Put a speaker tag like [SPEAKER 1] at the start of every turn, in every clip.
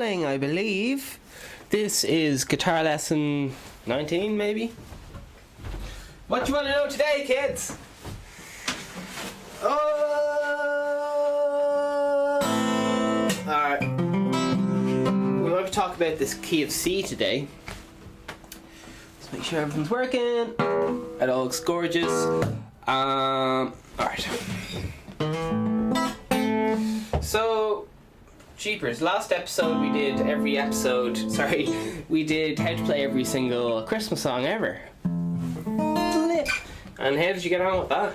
[SPEAKER 1] rolling, I believe. This is guitar lesson 19, maybe? What do you want to know today, kids? Alright. We want to talk about this key of C today. Let's make sure everything's working. It all looks gorgeous. Alright. So, jeepers, last episode we did how to play every single Christmas song ever. And how did you get on with that?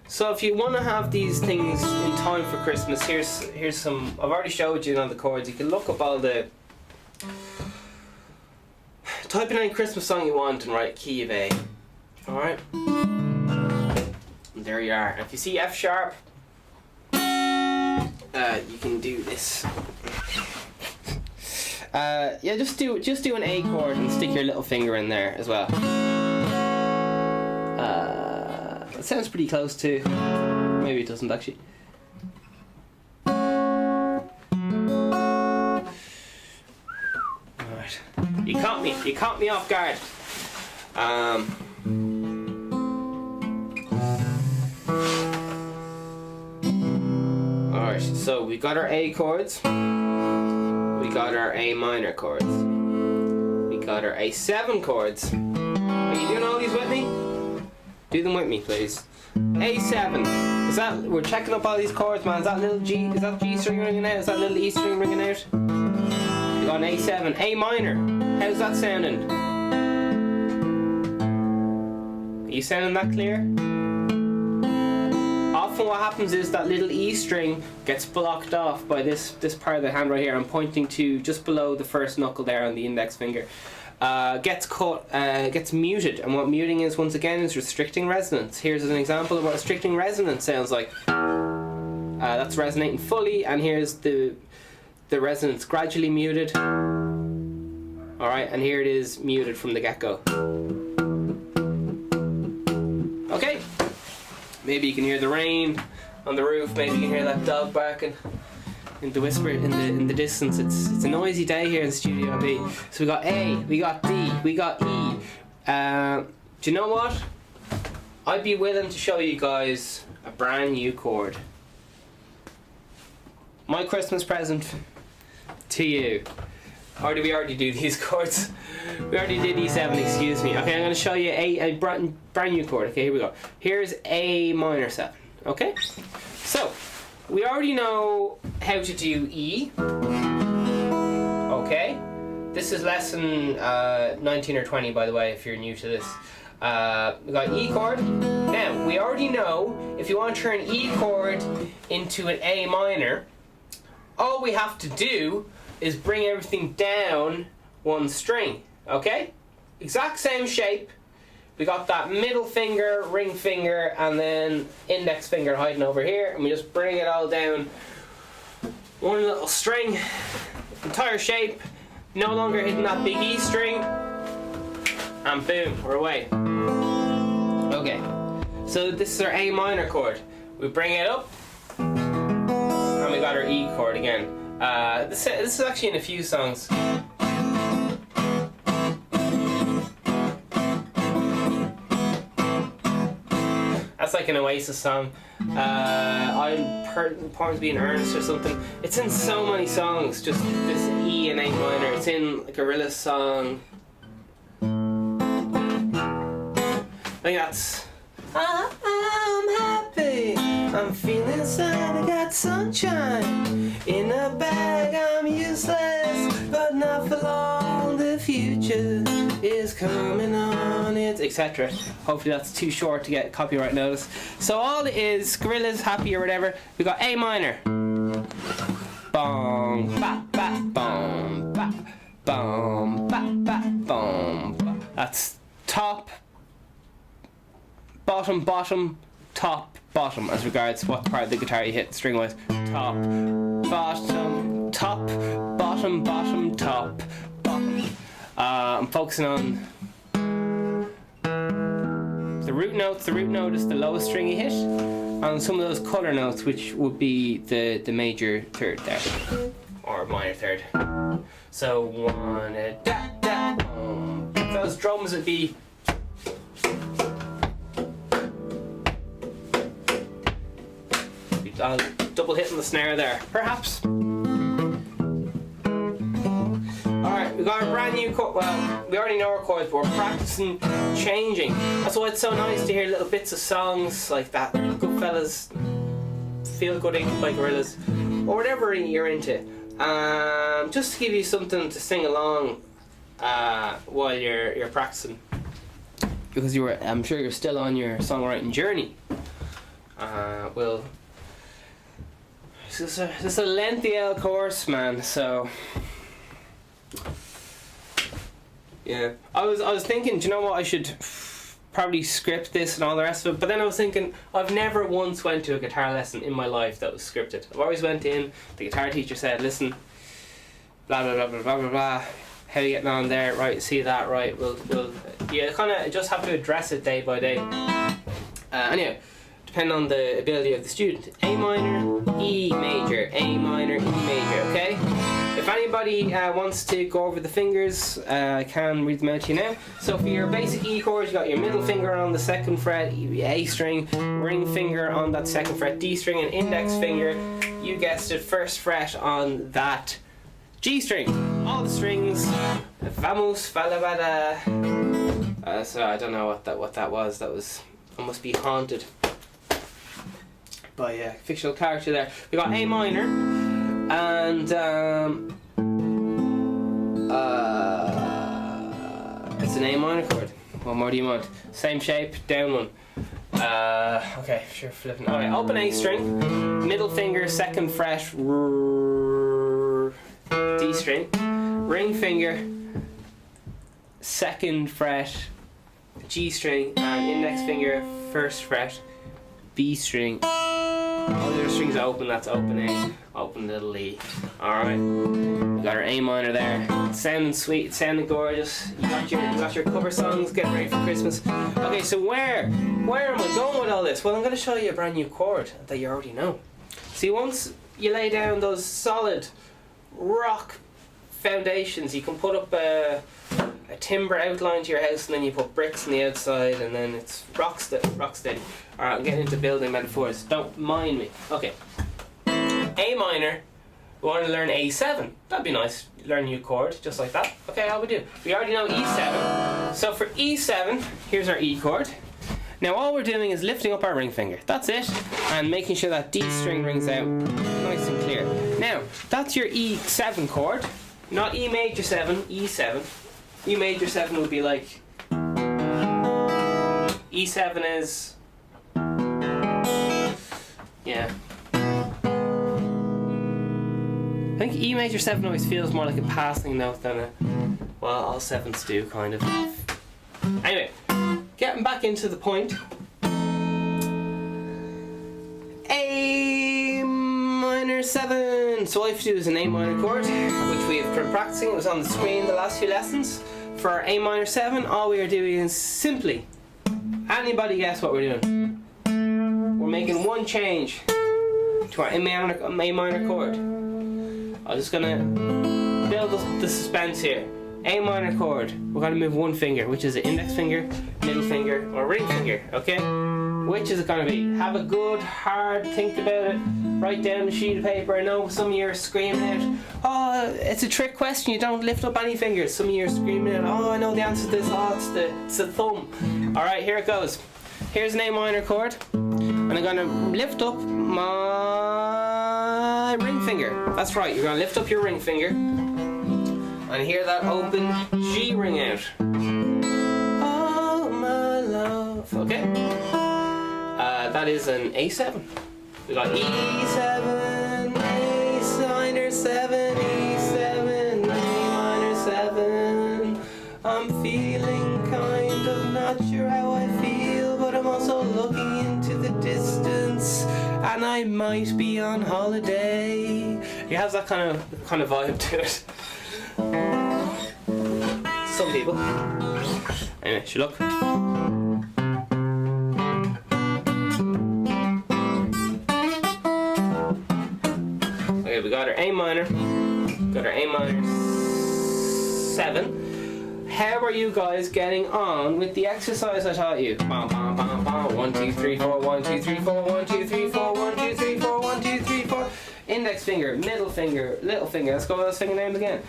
[SPEAKER 1] So if you want to have these things in time for Christmas, here's some. I've already showed you on the chords. You can look up all the. Type in any Christmas song you want and write key of A. Alright? There you are. If you see F sharp, you can do this. Yeah, just do an A chord and stick your little finger in there as well. It sounds pretty close to. Maybe it doesn't actually. Alright. You caught me off guard. Alright, so we got our A chords. We got our A minor chords. We got our A7 chords. Are you doing all these with me? Do them with me, please. A7. Is that, we're checking up all these chords, man. Is that little G? Is that G string ringing out? Is that little E string ringing out? We got an A7. A minor. How's that sounding? Are you sounding that clear? Often what happens is that little E string gets blocked off by this part of the hand right here. I'm pointing to just below the first knuckle there on the index finger. Gets muted, and what muting is, once again, is restricting resonance. Here's an example of what restricting resonance sounds like. That's resonating fully, and here's the resonance gradually muted. Alright, and here it is muted from the get-go. Okay. Maybe you can hear the rain on the roof. Maybe you can hear that dog barking in the whisper in the distance. It's a noisy day here in Studio B. So we got A, we got D, we got E. Do you know what? I'd be willing to show you guys a brand new chord. My Christmas present to you. Or did we already do these chords? We already did E7, excuse me. Okay, I'm going to show you a brand new chord. Okay, here we go. Here's A minor 7. Okay? So, we already know how to do E. Okay? This is lesson 19 or 20, by the way, if you're new to this. We got E chord. Now, we already know if you want to turn E chord into an A minor, all we have to do is bring everything down one string, okay? Exact same shape. We got that middle finger, ring finger, and then index finger hiding over here, and we just bring it all down one little string, entire shape, no longer hitting that big E string, and boom, we're away. Okay, so this is our A minor chord. We bring it up, and we got our E chord again. This is actually in a few songs. That's like an Oasis song. I'm part being earnest or something. It's in so many songs. Just this E and A minor. It's in like a Gorillaz song. I think that's. I'm happy. I'm feeling sad. I got sunshine in a bag. I'm useless, but not for long. The future is coming on. It's etc. Hopefully that's too short to get copyright notice. So all it is, Gorillaz, happy or whatever. We got A minor. Bong, ba, ba, bong, ba, bong, ba, ba, bong. Ba. That's top, bottom, bottom, top, bottom, as regards what part of the guitar you hit string wise. Top, bottom, top, bottom, bottom, top, bottom. I'm focusing on the root notes. The root note is the lowest string you hit. on some of those colour notes, which would be the major third there, or minor third. So 1 da da. Those drums would be. Double hitting the snare there, perhaps. Alright, we got a brand new chord. Well, we already know our chords, but we're practicing changing. That's why it's so nice to hear little bits of songs like that. Goodfellas, Feel Good Inc. by Gorillaz, or whatever you're into. Just to give you something to sing along while you're practicing, because I'm sure you're still on your songwriting journey. This is a lengthy old course, man. So yeah, I was thinking, do you know what, I should probably script this and all the rest of it. But then I was thinking, I've never once went to a guitar lesson in my life that was scripted. I've always went in, the guitar teacher said, listen, blah blah blah blah blah blah blah. How are you getting on there? Right, see that? Right, we'll you kind of just have to address it day by day. Anyway, depending on the ability of the student. A minor, E major, A minor, E major, okay? If anybody wants to go over the fingers, I can read them out to you now. So for your basic E chords, you got your middle finger on the 2nd fret, A string, ring finger on that 2nd fret, D string, and index finger, you guessed it, 1st fret on that G string. All the strings, vamos, falabada. So I don't know what that was. That was, I must be haunted by a fictional character there. We got A minor, and it's an A minor chord. What more do you want? Same shape, down one. Okay, sure, flipping. Alright, open A string, middle finger, 2nd fret, D string, ring finger, 2nd fret, G string, and index finger, 1st fret, B string. All the other strings are open, that's open A, open little E. Alright, we got our A minor there. It's sounding sweet, it's sounding gorgeous. You got your cover songs, getting ready for Christmas. Okay, so where am I going with all this? Well, I'm going to show you a brand new chord that you already know. See, once you lay down those solid rock foundations, you can put up a timber outline to your house, and then you put bricks on the outside, and then it's rock steady. Alright, I'm getting into building metaphors, don't mind me. Okay, A minor, we want to learn A7. That'd be nice, learn a new chord just like that. Okay, how we do? We already know E7, so for E7, here's our E chord. Now all we're doing is lifting up our ring finger, that's it, and making sure that D string rings out nice and clear. Now, that's your E7 chord, not E major 7, E7. E major 7 would be like, E7 is, yeah. I think E major 7 always feels more like a passing note than a, well, all 7s do, kind of. Anyway, getting back into the point. A minor 7. So all you have to do is an A minor chord, which we have been practicing. It was on the screen the last few lessons. For our A minor 7, all we are doing is simply, anybody guess what we're doing? We're making one change to our A minor chord. I'm just gonna build the suspense here. A minor chord, we're gonna move one finger, which is the index finger, middle finger, or ring finger, okay? Which is it gonna be? Have a good, hard think about it. Write down a sheet of paper. I know some of you are screaming out, oh, it's a trick question, you don't lift up any fingers. Some of you are screaming out, oh, I know the answer to this, oh, it's the thumb. Alright, here it goes. Here's an A minor chord, and I'm gonna lift up my ring finger. That's right, you're gonna lift up your ring finger, and hear that open G ring out. Oh, my love. Okay? That is an A7. We got E7, A minor 7, E7, A minor 7. I'm feeling kind of not sure how I feel, but I'm also looking into the distance, and I might be on holiday. It has that kind of vibe to it. Some people. Anyway, should look. we got our A minor, got our A minor 7. How are you guys getting on with the exercise I taught you? Bam, bam, bam, bam. 1, 2, 3, 4, 1, 2, 3, 4, 1, 2, 3, 4, 1, 2, 3, 4, 1, 2, 3, 4. Index finger, middle finger, little finger. Let's go with those fingernames again.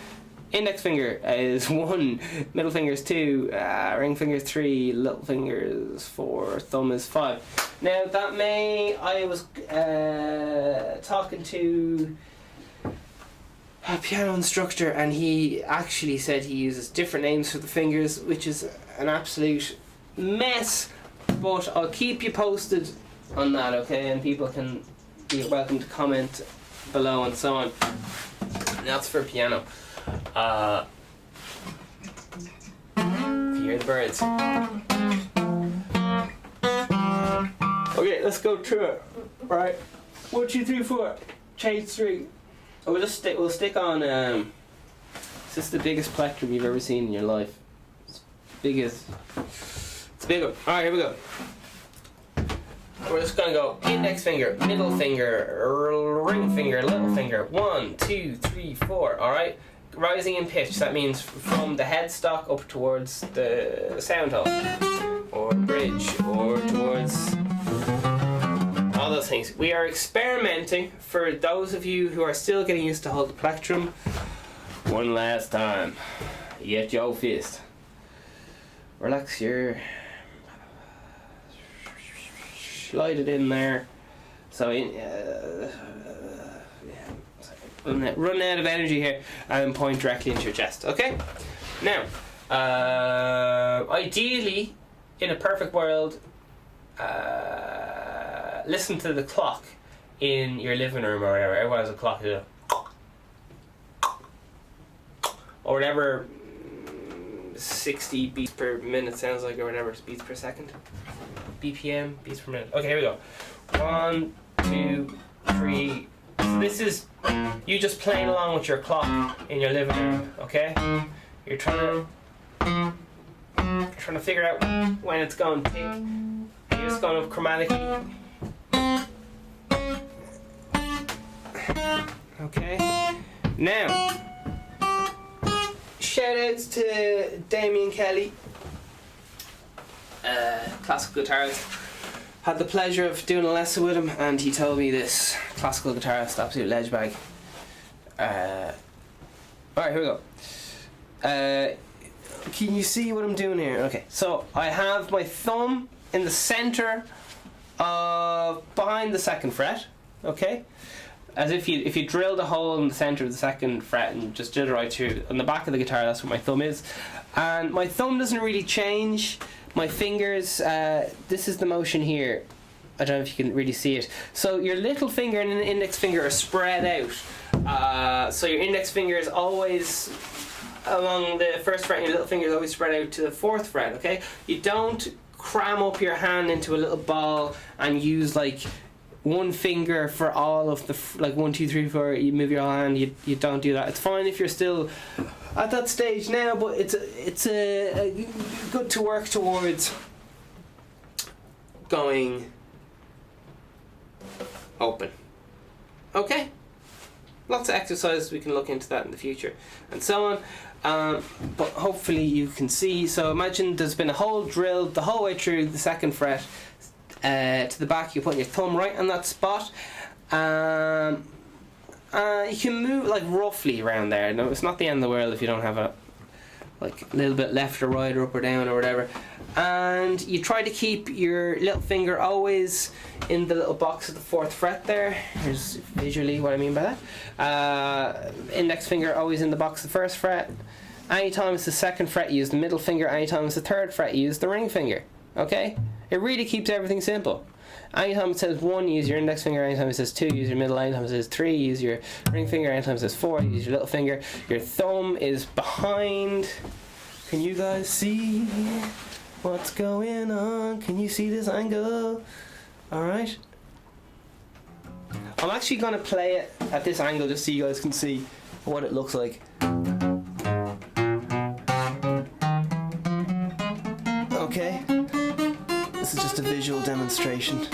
[SPEAKER 1] Index finger is 1, middle finger is 2, ring finger is 3, little finger is 4, thumb is 5. Now I was talking to a piano instructor, and he actually said he uses different names for the fingers, which is an absolute mess, but I'll keep you posted on that, okay? And people can be welcome to comment below and so on. That's for piano. Hear the birds. Okay, let's go through it. Right, 1, 2, 3, 4. Change 3. Oh, we'll stick on. Is this the biggest plectrum you've ever seen in your life? It's big as. It's a big one. All right, here we go. We're just gonna go index finger, middle finger, ring finger, little finger. 1, 2, 3, 4. All right. Rising in pitch. That means from the headstock up towards the sound hole, or bridge, or towards all those things. We are experimenting. For those of you who are still getting used to hold the plectrum, one last time. Get your fist. Relax your. Slide it in there. So run out of energy here and point directly into your chest. Okay? Now, ideally, in a perfect world, listen to the clock in your living room or whatever. Everyone has a clock, or whatever 60 beats per minute sounds like, or whatever, beats per second. BPM, beats per minute. Okay, here we go. 1, 2, 3. So this is you just playing along with your clock in your living room, okay? You're trying to figure out when it's going to tick. You're just going to chromatically. Okay. Now, shout outs to Damien Kelly, classical guitarist. Had the pleasure of doing a lesson with him, and he told me this classical guitarist, absolute ledge bag. Alright, here we go. Can you see what I'm doing here? Okay, so I have my thumb in the center of behind the 2nd fret, okay? As if you drilled a hole in the center of the 2nd fret and just did it right through. On the back of the guitar, that's where my thumb is. And my thumb doesn't really change. My fingers, this is the motion here. I don't know if you can really see it. So your little finger and the index finger are spread out. So your index finger is always along the 1st fret, and your little finger is always spread out to the 4th fret, okay? You don't cram up your hand into a little ball and use like one finger for all of the, like 1, 2, 3, 4, you move your hand, you don't do that. It's fine if you're still at that stage now, but it's a good to work towards going open. Okay? Lots of exercises, we can look into that in the future and so on. But hopefully you can see. So imagine there's been a hole drilled the whole way through the 2nd fret to the back. You put your thumb right on that spot. You can move like roughly around there. No, it's not the end of the world if you don't have a like a little bit left or right or up or down or whatever. And you try to keep your little finger always in the little box of the 4th fret there. Here's visually what I mean by that. Index finger always in the box of the 1st fret. Anytime it's the 2nd fret, use the middle finger. Anytime it's the 3rd fret, use the ring finger. Okay? It really keeps everything simple. Anytime it says 1, use your index finger. Anytime it says 2, use your middle. Anytime it says 3, use your ring finger. Anytime it says 4, use your little finger. Your thumb is behind. Can you guys see what's going on? Can you see this angle? Alright. I'm actually going to play it at this angle just so you guys can see what it looks like. Okay. This is just a visual demonstration.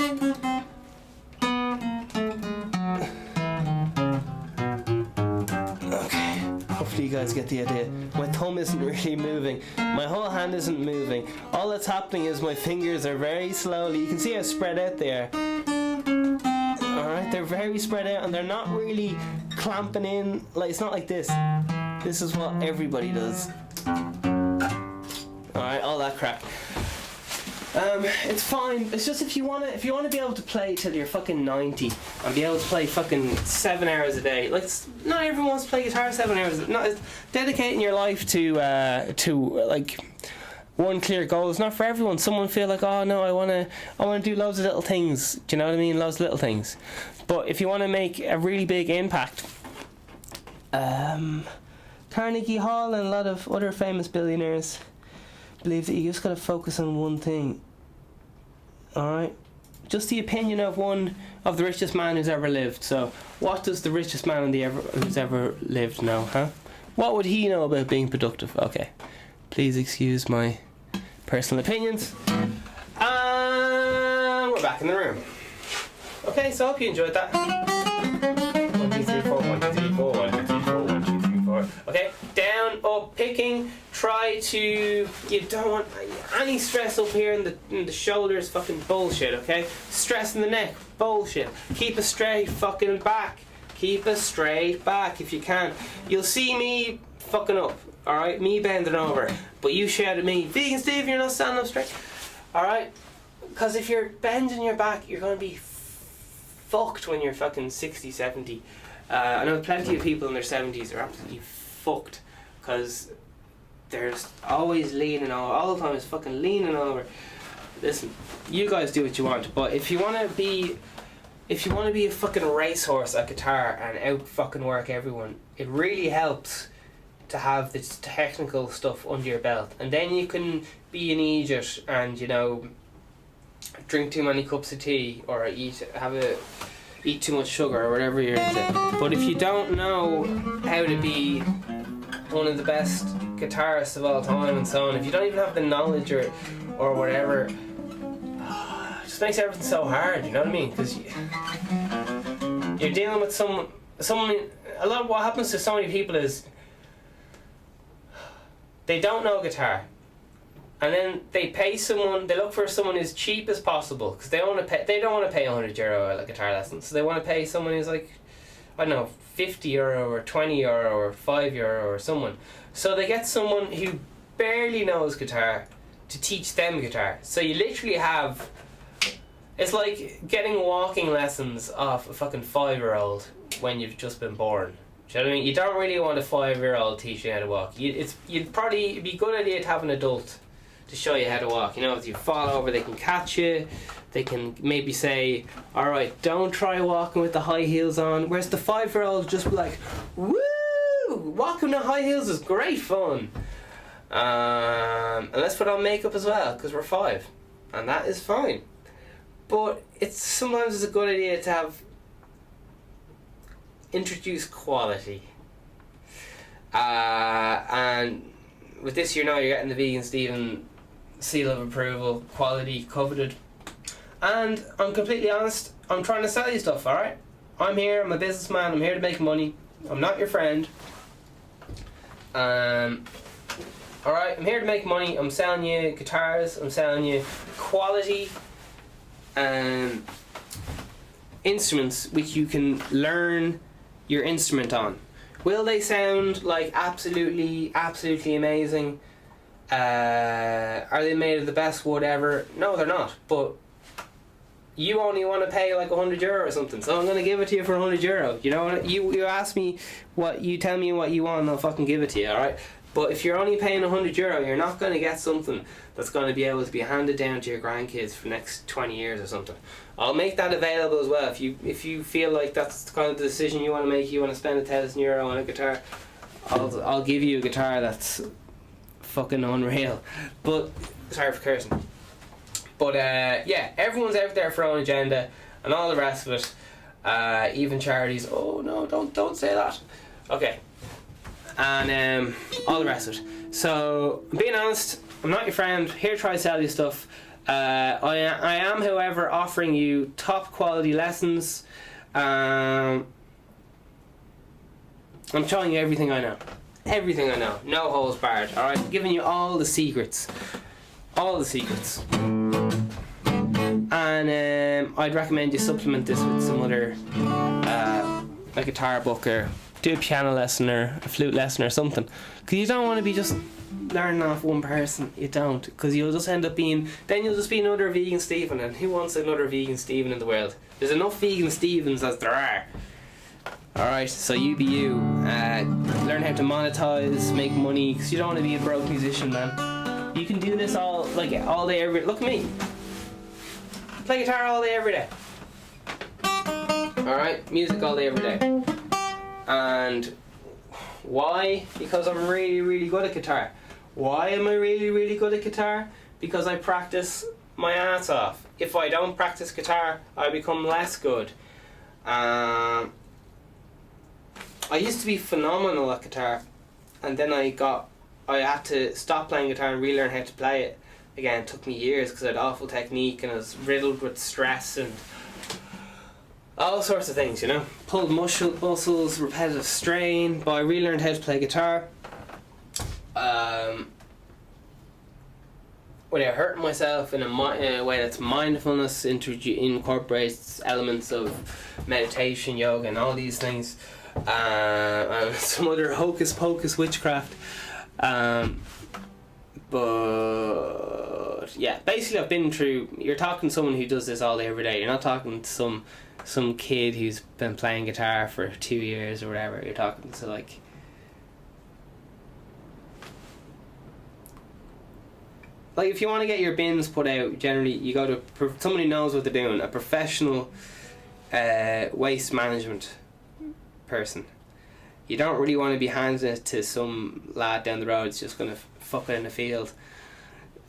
[SPEAKER 1] hopefully you guys get the idea. My thumb isn't really moving. My whole hand isn't moving. All that's happening is my fingers are very slowly, you can see how spread out they are. Alright, they're very spread out and they're not really clamping in. Like, it's not like this. This is what everybody does. Alright, all that crap. It's fine. It's just if you wanna be able to play till you're fucking 90 and be able to play fucking 7 hours a day. Like, not everyone wants to play guitar 7 hours. Not it's dedicating your life to like one clear goal is not for everyone. Someone feel like, oh no, I wanna do loads of little things. Do you know what I mean? Loads of little things. But if you wanna make a really big impact, Carnegie Hall and a lot of other famous billionaires believe that you just gotta focus on one thing. Alright? Just the opinion of one of the richest man who's ever lived. So, what does the richest man who's ever lived know, huh? What would he know about being productive? Okay. Please excuse my personal opinions. We're back in the room. Okay, so I hope you enjoyed that. 1, 2, 3, 4, 1, 2, 3, 4, 1, 2, 3, 4, 1, 2, 3, 4. Okay, down, up, picking. Try to. You don't want any stress up here in the shoulders. Fucking bullshit. Okay, stress in the neck. Bullshit. Keep a straight fucking back. Keep a straight back if you can. You'll see me fucking up. All right, me bending over, but you shout at me, Vegan Steve, you're not standing up straight. All right, because if you're bending your back, you're gonna be fucked when you're fucking 60, 70. I know plenty of people in their 70s are absolutely fucked because there's always leaning over. All the time is fucking leaning over. Listen, you guys do what you want, but if you want to be a fucking racehorse at guitar and out fucking work everyone, it really helps to have this technical stuff under your belt, and then you can be an idiot and, you know, drink too many cups of tea or eat too much sugar or whatever you're into. But if you don't know how to be one of the best guitarists of all time and so on, if you don't even have the knowledge or whatever, it just makes everything so hard, you know what I mean? Because you're dealing with someone. A lot of what happens to so many people is they don't know guitar, and then they look for someone as cheap as possible because they don't want to pay €100 at a guitar lesson, so they want to pay someone who's like, I don't know, €50 or €20 or €5 or someone. So they get someone who barely knows guitar to teach them guitar. So you literally have, it's like getting walking lessons off a fucking 5-year-old when you've just been born. Do you know what I mean? You don't really want a 5-year-old teaching you how to walk. It'd be a good idea to have an adult to show you how to walk. You know, if you fall over, they can catch you. They can maybe say, alright, don't try walking with the high heels on. Whereas the 5-year-old just be like, woo! Walking with high heels is great fun. And let's put on makeup as well, because we're 5. And that is fine. But sometimes it's a good idea to have introduce quality, and with this, you're getting the Vegan Steven seal of approval, quality coveted. And I'm completely honest, I'm trying to sell you stuff. All right, I'm a businessman. I'm here to make money. I'm not your friend. All right, I'm here to make money. I'm selling you guitars. I'm selling you quality instruments which you can learn your instrument on. Will they sound like absolutely amazing? Are they made of the best wood ever? No, they're not. But you only want to pay like €100 or something, so I'm going to give it to you for €100. You know what? You ask me what, you tell me what you want, and I'll fucking give it to you. All right. But if you're only paying €100, you're not going to get something that's going to be able to be handed down to your grandkids for the next 20 years or something. I'll make that available as well. If you feel like that's kind of the decision you want to make, you want to spend €1,000 on a guitar, I'll give you a guitar that's fucking unreal. But sorry for cursing. But yeah, everyone's out there for their own agenda and all the rest of it. Even charities. Oh no, don't say that. Okay. And all the rest of it. So, being honest, I'm not your friend. Here to try to sell you stuff. I am, however, offering you top quality lessons. I'm showing you everything I know. everything I know. No holes barred. Alright, I'm giving you all the secrets. All the secrets. And I'd recommend you supplement this with some other a guitar book, or do a piano lesson or a flute lesson or something. Because you don't want to be just learning off one person. You don't. Because you'll just end up being... Then you'll just be another vegan Stephen. And who wants another vegan Stephen in the world? There's enough vegan Stephens as there are. Alright, so you be you. Learn how to monetize, make money. Because you don't want to be a broke musician, man. You can do this all day, every day. Look at me. Play guitar all day, every day. Alright, music all day, every day. And why? Because I'm really, really good at guitar. Why am I really, really good at guitar? Because I practice my ass off. If I don't practice guitar, I become less good. I used to be phenomenal at guitar, and then I had to stop playing guitar and relearn how to play it. Again, it took me years because I had awful technique and I was riddled with stress and all sorts of things, you know. Pulled muscles, repetitive strain, but I relearned how to play guitar. Without hurting myself in a way that's mindfulness, incorporates elements of meditation, yoga and all these things. And some other hocus pocus witchcraft. But yeah, basically I've been through... You're talking to someone who does this all day every day. You're not talking to some kid who's been playing guitar for 2 years or whatever. You're talking to like... Like if you want to get your bins put out, generally you go to someone who knows what they're doing, a professional waste management person. You don't really want to be handing it to some lad down the road who's just going to fuck it in the field.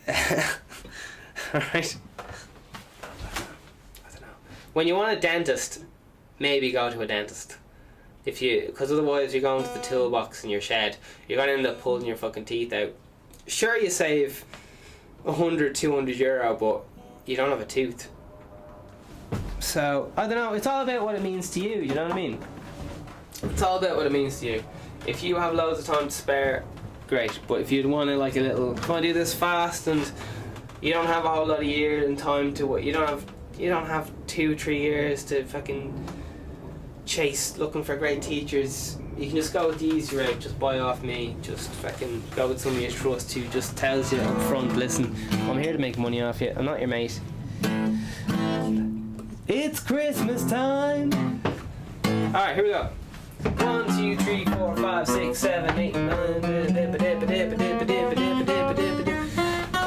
[SPEAKER 1] Alright? I don't know. When you want a dentist, maybe go to a dentist. Because otherwise you're going to the toolbox in your shed. You're going to end up pulling your fucking teeth out. Sure, you save 100, 200 euro, but you don't have a tooth. So, I don't know, it's all about what it means to you, you know what I mean? It's all about what it means to you. If you have loads of time to spare, great. But if you'd want to if you want to do this fast and you don't have a whole lot of years and time to what, you don't have 2-3 years to fucking chase looking for great teachers, you can just go with the easy route. Just buy off me. Just fucking go with somebody you trust who just tells you up front, listen, I'm here to make money off you. I'm not your mate. It's Christmas time. Alright, here we go. 1, 2, 3, 4, 5, 6, 7, 8, 9.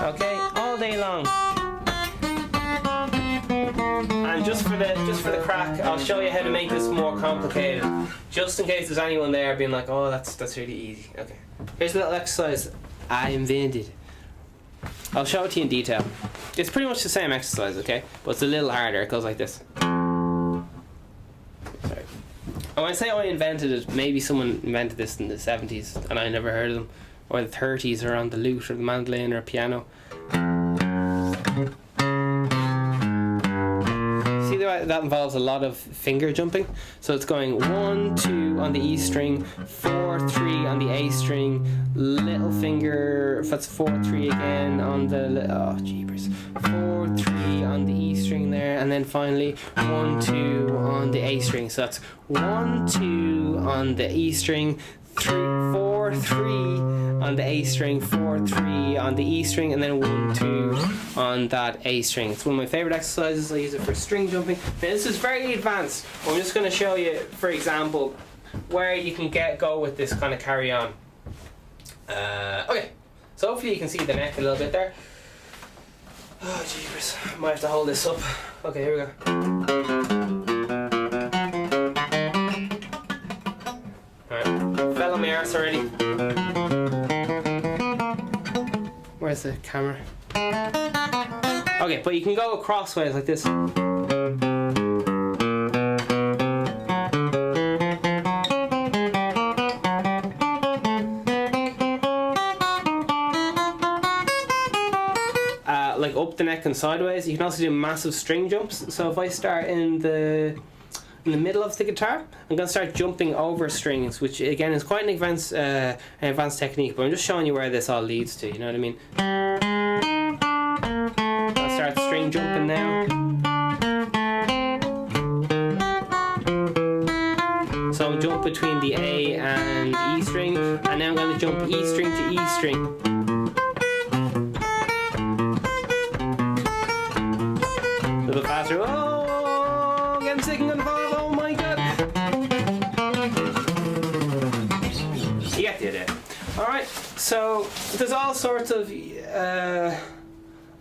[SPEAKER 1] Okay, all day long. And just for the crack, I'll show you how to make this more complicated. Just in case there's anyone there being like, oh, that's really easy. Okay. Here's a little exercise I invented. I'll show it to you in detail. It's pretty much the same exercise, okay? But it's a little harder. It goes like this. And when I say I invented it, maybe someone invented this in the 70s and I never heard of them, or the 30s, or on the lute or the mandolin or piano. See that involves a lot of finger jumping. So it's going 1, 2 on the E string, 4, 3 on the A string, little finger, that's 4, 3 again on the, oh jeepers, 4, 3 on the E string there, and then finally 1, 2 on the A string. So that's 1, 2 on the E string, 4, 3 on the A string, 4, 3 on the E string, and then 1, 2 on that A string. It's one of my favourite exercises. I use it for string jumping. Now this is very advanced. I'm just going to show you, for example, where you can go with this kind of carry on. Okay, so hopefully you can see the neck a little bit there. Oh jeepers, I might have to hold this up. Okay, here we go. Fell on my arse already. Where's the camera? Okay, but you can go crossways like this. Like up the neck and sideways. You can also do massive string jumps. So if I start in the in the middle of the guitar. I'm going to start jumping over strings, which again is quite an advanced technique, but I'm just showing you where this all leads to, you know what I mean? I'll start string jumping now. So I'll jump between the A and E string, and now I'm going to jump E string to E string. A little bit faster. Oh, getting sick and gonna fall. Oh my god. You get the idea. Alright, so there's all sorts of. I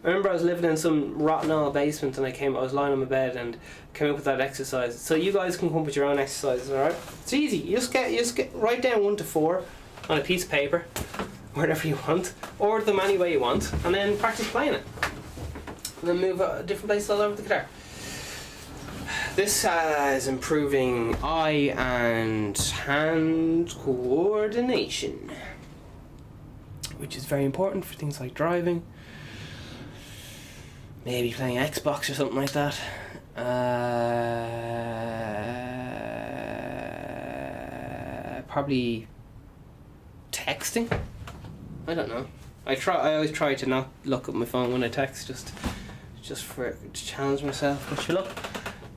[SPEAKER 1] remember I was living in some rotten old basement, and I was lying on my bed and came up with that exercise. So you guys can come up with your own exercises, alright? It's easy. You just get write down 1 to 4 on a piece of paper, wherever you want, or them any way you want, and then practice playing it. And then move different places all over the guitar. This is improving eye and hand coordination, which is very important for things like driving, maybe playing Xbox or something like that. Probably texting. I don't know. I always try to not look at my phone when I text, just to challenge myself. But you look,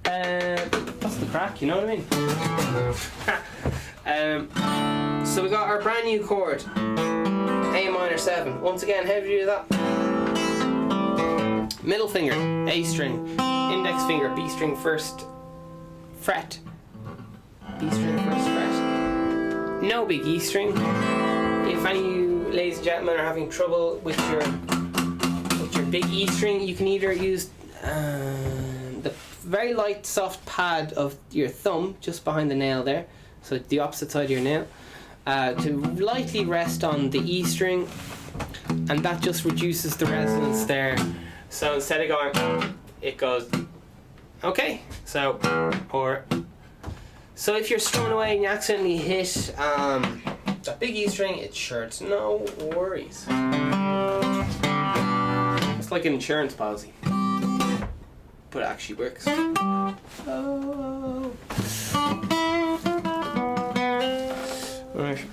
[SPEAKER 1] that's the crack, you know what I mean? So we got our brand new chord, A minor 7. Once again, how do you do that? Middle finger, A string. Index finger, B string first fret. B string first fret. No big E string. If any of you ladies and gentlemen are having trouble with your big E string, you can either use the very light soft pad of your thumb just behind the nail there, so the opposite side of your nail, to lightly rest on the E string, and that just reduces the resonance there. So instead of going, it goes, okay, so, or, so if you're strumming away and you accidentally hit that big E string, it's no worries. It's like an insurance policy, but it actually works. Oh. Right.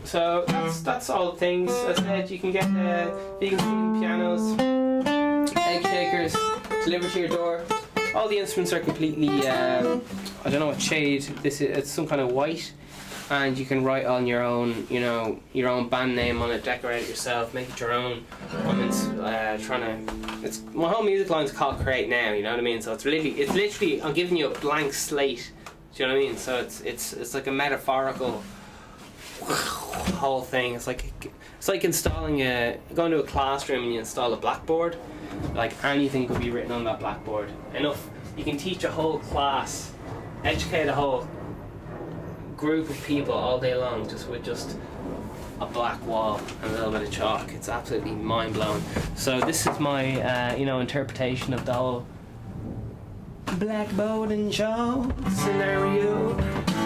[SPEAKER 1] So that's all the things. As I said, you can get vegan steam pianos, egg shakers delivered to your door. All the instruments are completely I don't know what shade this is. It's some kind of white, and you can write on your own, you know, your own band name on it, decorate it yourself, make it your own. It's my whole music line's called Create Now, you know what I mean? So it's literally I'm giving you a blank slate. Do you know what I mean? So it's like a metaphorical whole thing. It's like installing going to a classroom and you install a blackboard. Like anything could be written on that blackboard. Enough, you can teach a whole class, educate a whole group of people all day long just with just a black wall and a little bit of chalk. It's absolutely mind-blowing. So this is my interpretation of the whole blackboard and chalk scenario.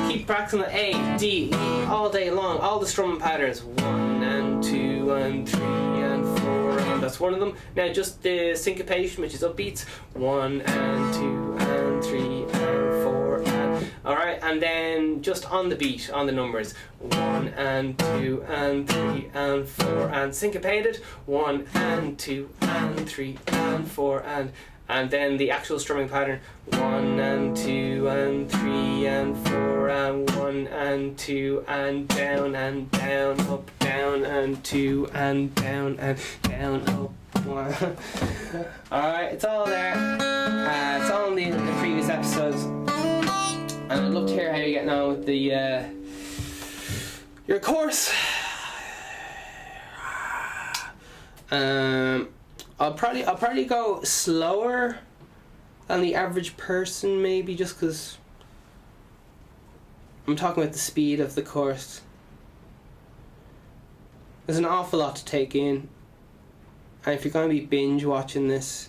[SPEAKER 1] Keep practicing the A, D, E all day long. All the strumming patterns, 1 and 2 and 3 and 4, and that's one of them. Now just the syncopation, which is upbeats, 1 and 2 and 3 and 4 and, alright, and then just on the beat, on the numbers, 1 and 2 and 3 and 4 and syncopated, 1 and 2 and 3 and 4 and then the actual strumming pattern, 1 and 2 and 3 and 4 and 1 and 2 and down, up, down and 2 and down, up, 1. Alright, it's all there. It's all in the previous episodes. And I'd love to hear how you're getting on with your course. I'll probably go slower than the average person, maybe, just because I'm talking about the speed of the course. There's an awful lot to take in, and if you're going to be binge watching this,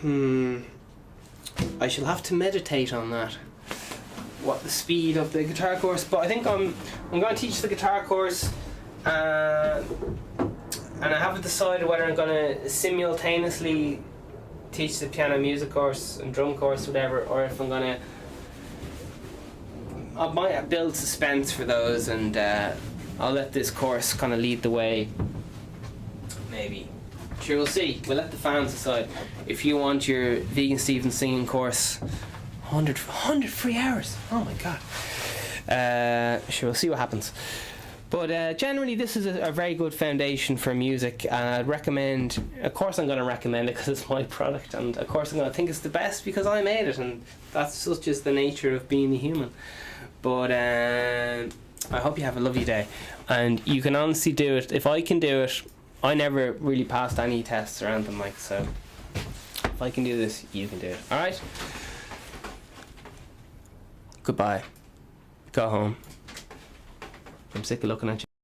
[SPEAKER 1] I shall have to meditate on that. What the speed of the guitar course, but I think I'm going to teach the guitar course. And I haven't decided whether I'm going to simultaneously teach the piano music course and drum course, whatever, or if I'm gonna, I might build suspense for those, and I'll let this course kind of lead the way. Maybe. Sure, we'll see. We'll let the fans decide. If you want your Vegan Stephen singing course, 100 free hours. Oh my god. Sure, we'll see what happens. But generally, this is a very good foundation for music, and I'd recommend. Of course, I'm going to recommend it because it's my product, and of course, I'm going to think it's the best because I made it, and that's such just the nature of being a human. But I hope you have a lovely day, and you can honestly do it. If I can do it, I never really passed any tests or anything like so. If I can do this, you can do it. All right. Goodbye. Go home. I'm sick of looking at you.